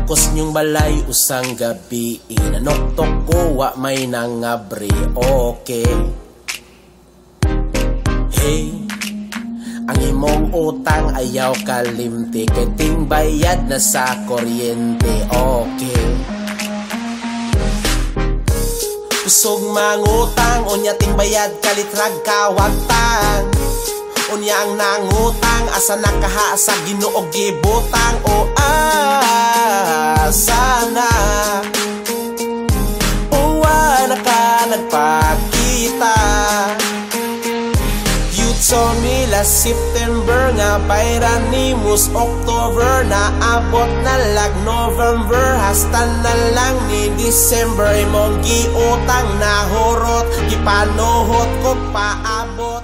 Kos nyong balay usang gabi, inanoktok ko wa may nangabri. Okay. Hey, ang imong utang ayaw kalimti, kay ting bayad na sa kuryente. Okay. Kusog mangutang, unya ting bayad kalitrag kawagtang. Unya ang nangutang, asa nakaha sa Ginoo gibutang. O sana na ka nagpakita. You told me last September nga bayran ni mus October, naabot na lag November, hasta na lang ni December. Imong giutang nahurot, gipanuhot ko paabot.